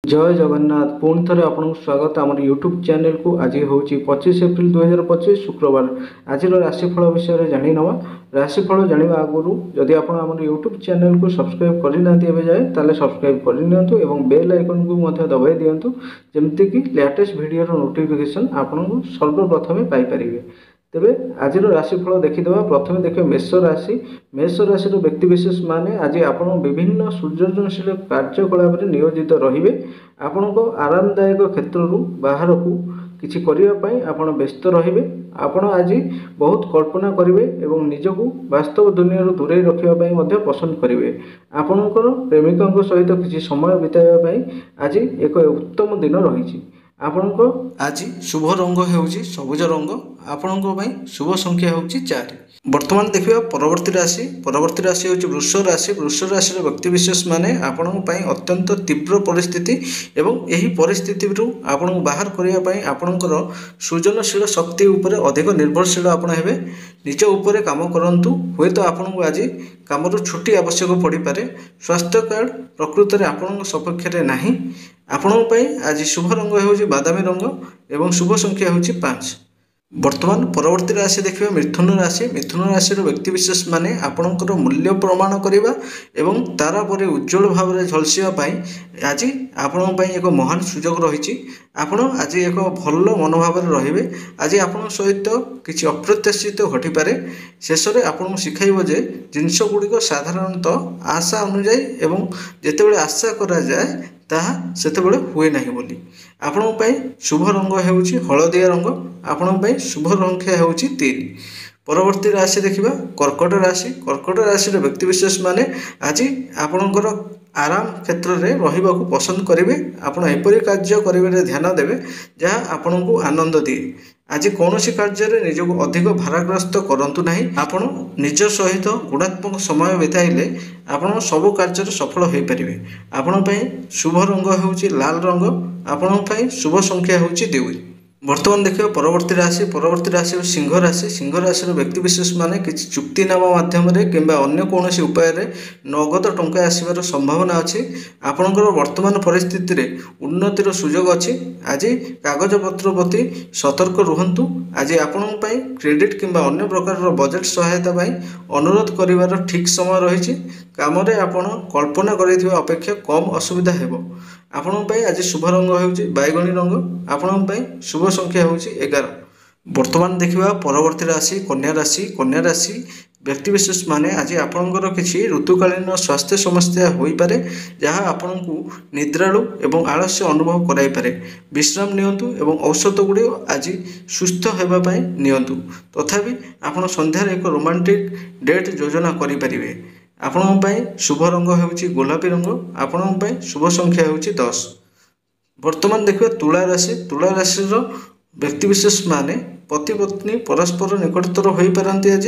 जय जगन्नाथ पुणी थे आपको स्वागत आम यूट्यूब चैनल को। आज हूँ 25 एप्रिल 2025 शुक्रवार। आज राशिफल विषय में जानी नवा। राशिफल जाना आगु जदि आप यूट्यूब चैनल को सब्सक्राइब करना जाए ताले सब्सक्राइब करनी और बेल आइकन को दबाई दिंतु जमती लेटेस्ट वीडियो नोटिफिकेशन आपको सर्वप्रथमे पाइपर। तेरे आज राशिफल देखीदे। प्रथम देखिए मेष राशि। मेष राशि व्यक्तिशेष माने आज आप विभिन्न सृजनशील कार्यकलाप नियोजित रहिबे। आपण को आरामदायक क्षेत्र बाहर को किसी करने आप व्यस्त रहिबे। आपण आज बहुत कल्पना करेंगे और निजक वास्तव दुनिया दूरे रखापी पसंद करेंगे। आपणकर प्रेमिकों सहित किसी समय बिताइवाई आज एक उत्तम दिन रही। आपणको आज शुभ रंग होउची सबुज रंग। आपणको शुभ संख्या होउची 4। वर्तमान देखिए परवर्ती राशि। परवर्ती राशि होउची वृष राशि। वृष राशि व्यक्तिशेष माने आपणको अत्यंत तीव्र परिस्थिति एवं यही परिस्थिति आपन बाहर करने आपणकर सृजनशील शक्ति उपर अधिक निर्भरशील आपण हेबे। निज उपरे काम करंतु हुए तो आपन आज काम छुट्टी आवश्यक पड़ पारे। स्वास्थ्य कार्ड प्रकृत में आपण सपक्ष में नहीं। आपण आज शुभ रंग होउची बादामी रंग एवं शुभ संख्या होउची 5। वर्तमान परवर्ती राशि देखिए मिथुन राशि। मिथुन राशि व्यक्तिशेष माने आपणकर मूल्य प्रमाण करने एवं तारा पर उज्जवल भाव में झलसिवाई आज आपण एक महान सुजोग रही। आपण आज एक भल मनोभाव रे। आज आपण सहित किसी अप्रत्याशित घटीपे। शेष में आपको शिखाइब जे जिनस गुड़िक साधारणतः आशा अनुजाई एवं जितेबाला आशा करा जाए ताहा सेतेबेले हुए नहीं बोली। आपण शुभ रंग होउची हलदिया रंग। आपण शुभ संख्या होउची 3। परवर्ती राशि देखिबा कर्कट राशि। कर्कट राशि व्यक्तिशेष माने आज आपणकर आराम क्षेत्र में रहिबा को पसंद करेंगे। आपण एपरी कार्य करिबे ध्यान देवे जहाँ आपण को आनंद दिए। आज कौन कार्य निजक अधिक भाराग्रस्त करंतु नहीं। आपण निज सहित गुणात्मक समय बिताइले आपण सब कार्य सफल हो पारे। आपण शुभ रंग होउची लाल रंग। आपण शुभ संख्या होउची 2। वर्तमान देखिए परवर्ती राशि। परवर्ती राशि सिंह राशि। सिंह राशि व्यक्तिशेष माने किसी चुक्तिनामा माध्यम अन्य कौन उपाय नगद टंका आसबार संभावना अच्छी। आपणकर वर्तमान परिस्थिति रे उन्नतिर सुजोग अच्छी। आज कागज पत्र प्रति सतर्क रुहंतु। आज आपण क्रेडिट किंबा अन्य प्रकार बजेट सहायता अनुरोध करिवार ठीक समय रही। काम आपण कल्पना करिथिबा अपेक्षा कम असुविधा हेबो। आपण आज शुभ रंग होउची बैगनी रंग। आपण शुभ संख्या होउची 11। वर्तमान देखिबा परवर्ती राशि कन्या राशि। कन्या राशि व्यक्तिशेष माने आज आपणकर किसी ऋतुकालीन स्वास्थ्य समस्या होई पारे जहाँ आपण को निद्रालु एवं आलस्य अनुभव कराई पारे। विश्राम नियंतु एवं औषध गुड़ी आज सुस्थ होगापाई नियंतु। तथापि आपण संध्यार एक रोमांटिक डेट योजना करें। आपण शुभ रंग होउची गोलापी रंग। आपण शुभ संख्या होउची 10। वर्तमान देखिए तुला राशि। तुला राशि व्यक्तिशेष माने पति पत्नी परस्पर निकटतर हो पारती। आज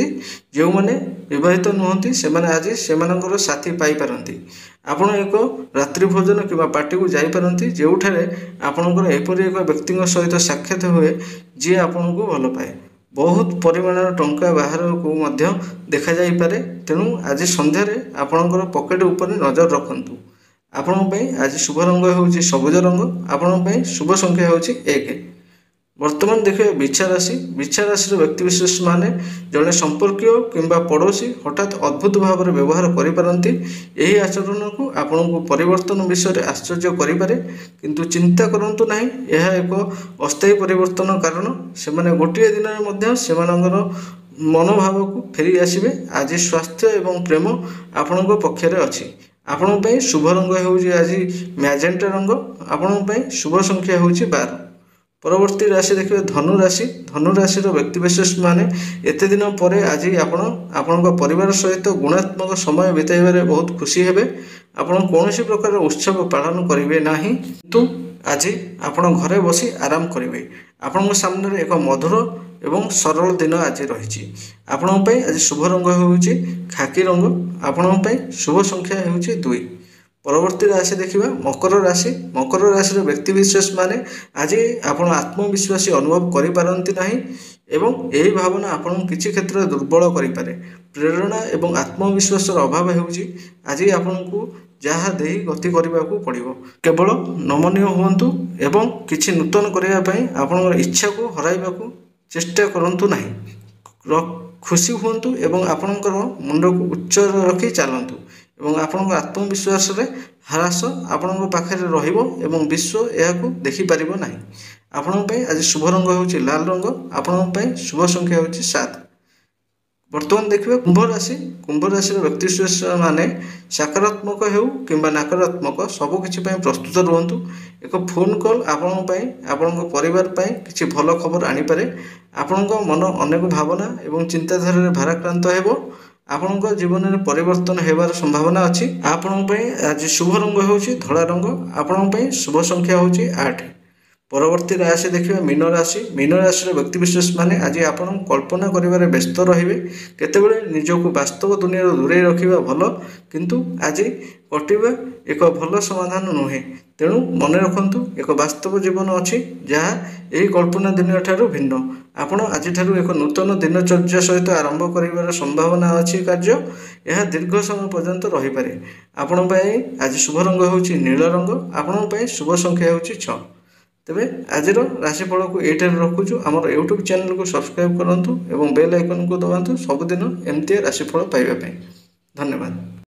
जो मैंने विवाहित नुहति से आज से साथी पाई पारती। आपण एक रात्रि भोजन किंवा पार्टी को जापारती जोठारे आपणकर एपरी एक व्यक्ति सहित साक्षात हुए जी आपन को भल पाए। बहुत परिमाण टंका बाहर को देखा जापे। तेणु आज संध्यार आपणकर पकेट उपर नजर रखंतु। आपण आज शुभ रंग होउची सबुज रंग। आपण शुभ संख्या होउची 1। वर्तमान देखिए बिछा राशि। बिछा राशि व्यक्तिशेष माने जड़े संपर्कीय किंबा पड़ोसी हठात अद्भुत भाव में व्यवहार करें। यही आचरण को आपण को परिवर्तन विषय आश्चर्य करें। किंतु चिंता करंतु नहीं। यह एक अस्थायी परिवर्तन कारण से गोटे दिन में मनोभाव को फेरी आसबे। आज स्वास्थ्य एवं प्रेम आपण पक्षरे अच्छी। आपण शुभ रंग होउची आज मैजेंटा रंग। आपण शुभ संख्या होउची 12। परवर्ती राशि देखिए धनु राशि। धनु राशि व्यक्तिशेष माने एते दिन पर आज आपण परिवार सहित गुणात्मक समय बिताइबारे बहुत खुशी हेबे। आपण कौन प्रकार उत्सव पालन करेंगे नहीं किंतु आज आपण घरे बसी आराम करेंगे। आपण सामने एक मधुर एवं सरल दिन आज रही। आपण आज शुभ रंग होउची खाकी रंग। आपण शुभ संख्या होउची 2। परवर्ती राशि देखिबा मकर राशि। मकर राशि व्यक्तिशेष माने आज आपण आत्मविश्वासी अनुभव करि पारंती नाही एवं यही भावना आपण किसी क्षेत्र में दुर्बल करें। प्रेरणा एवं आत्मविश्वास अभाव होउची। आज आपण को ଯାହା ଦେଇ ଗତି କରିବାକୁ ପଡ଼ିବ। କେବଳ ନମନୀୟ ହୁଅନ୍ତୁ ଏବଂ କିଛି ନୂତନ କରିବା ପାଇଁ ଆପଣଙ୍କର ଇଚ୍ଛାକୁ ହରାଇବାକୁ ଚେଷ୍ଟା କରନ୍ତୁ ନାହିଁ। ଖୁସି ହୁଅନ୍ତୁ ଏବଂ ଆପଣଙ୍କର ମୁଣ୍ଡକୁ ଉଚ୍ଚରେ ରଖି ଚାଲନ୍ତୁ ଏବଂ ଆପଣଙ୍କ ଆତ୍ମବିଶ୍ୱାସରେ ହ୍ରାସ ଆପଣଙ୍କ ପାଖରେ ରହିବ ଏବଂ ବିଶ୍ୱ ଏହାକୁ ଦେଖିପାରିବ ନାହିଁ। ଆପଣଙ୍କ ପାଇଁ ଆଜି ଶୁଭ ରଙ୍ଗ ହେଉଛି ଲାଲ ରଙ୍ଗ। ଆପଣଙ୍କ ପାଇଁ ଶୁଭ ସଂଖ୍ୟା ହେଉଛି 7। ବର୍ତ୍ତମାନ ଦେଖିବା କୁମ୍ଭ ରାଶି। କୁମ୍ଭ ରାଶିର ବ୍ୟକ୍ତିବିଶେଷମାନେ ସକାରାତ୍ମକ ହେଉ କିମ୍ବା ନକାରାତ୍ମକ ସବୁକିଛି ପାଇଁ ପ୍ରସ୍ତୁତ ରୁହନ୍ତୁ। ଏକ ଫୋନ୍ କଲ୍ ଆପଣଙ୍କ ପାଇଁ ଆପଣଙ୍କ ପରିବାର ପାଇଁ କିଛି ଭଲ ଖବର ଆଣିପାରେ। ଆପଣଙ୍କ ମନ ଅନେକ ଭାବନା ଏବଂ ଚିନ୍ତାଧାରାରେ ଭାରାକ୍ରାନ୍ତ ହେବ। ଆପଣଙ୍କ ଜୀବନରେ ପରିବର୍ତ୍ତନ ହେବାର ସମ୍ଭାବନା ଅଛି। ଆପଣଙ୍କ ପାଇଁ ଆଜି ଶୁଭ ରଙ୍ଗ ହେଉଛି ଧଳା ରଙ୍ଗ। ଆପଣଙ୍କ ପାଇଁ ଶୁଭ ସଂଖ୍ୟା ହେଉଛି 8। ପରବର୍ତ୍ତୀ ରାଶି ଦେଖିବା ମୀନ ରାଶି। ମୀନ ରାଶିର ବ୍ୟକ୍ତିବିଶେଷମାନେ ଆଜି ଆପଣ କଳ୍ପନା କରିବାରେ ବ୍ୟସ୍ତ ରହିବେ। କେତେବେଳେ ନିଜକୁ ବାସ୍ତବ ଦୁନିଆରୁ ଦୂରେଇ ରଖିବା ଭଲ, କିନ୍ତୁ ଆଜି କଟିବା ଏକ ଭଲ ସମାଧାନ ନୁହେଁ। ତେଣୁ ମନେ ରଖନ୍ତୁ, ଏକ ବାସ୍ତବ ଜୀବନ ଅଛି ଯାହା ଏହି କଳ୍ପନା ଦୁନିଆଠାରୁ ଭିନ୍ନ। ଆପଣ ଆଜିଠାରୁ ଏକ ନୂତନ ଦିନଚର୍ଯ୍ୟା ସହିତ ଆରମ୍ଭ କରିବାର ସମ୍ଭାବନା ଅଛି କାର୍ଯ୍ୟ। ଏହା ଦୀର୍ଘ ସମୟ ପର୍ଯ୍ୟନ୍ତ ରହିପାରେ। ଆପଣଙ୍କ ପାଇଁ ଆଜି ଶୁଭ ରଙ୍ଗ ହେଉଛି ନୀଳ ରଙ୍ଗ। ଆପଣଙ୍କ ପାଇଁ ଶୁଭ ସଂଖ୍ୟା ହେଉଛି 6। ତେବେ ଆଜିର ରାଶିଫଳକୁ ଏଇଠାରେ ରଖୁଛୁ। ଆମର ୟୁଟ୍ୟୁବ୍ ଚ୍ୟାନେଲକୁ ସବସ୍କ୍ରାଇବ୍ କରନ୍ତୁ ଏବଂ ବେଲ୍ ଆଇକନ୍କୁ ଦବାନ୍ତୁ ସବୁଦିନ ଏମିତିଆ ରାଶିଫଳ ପାଇବା ପାଇଁ। ଧନ୍ୟବାଦ।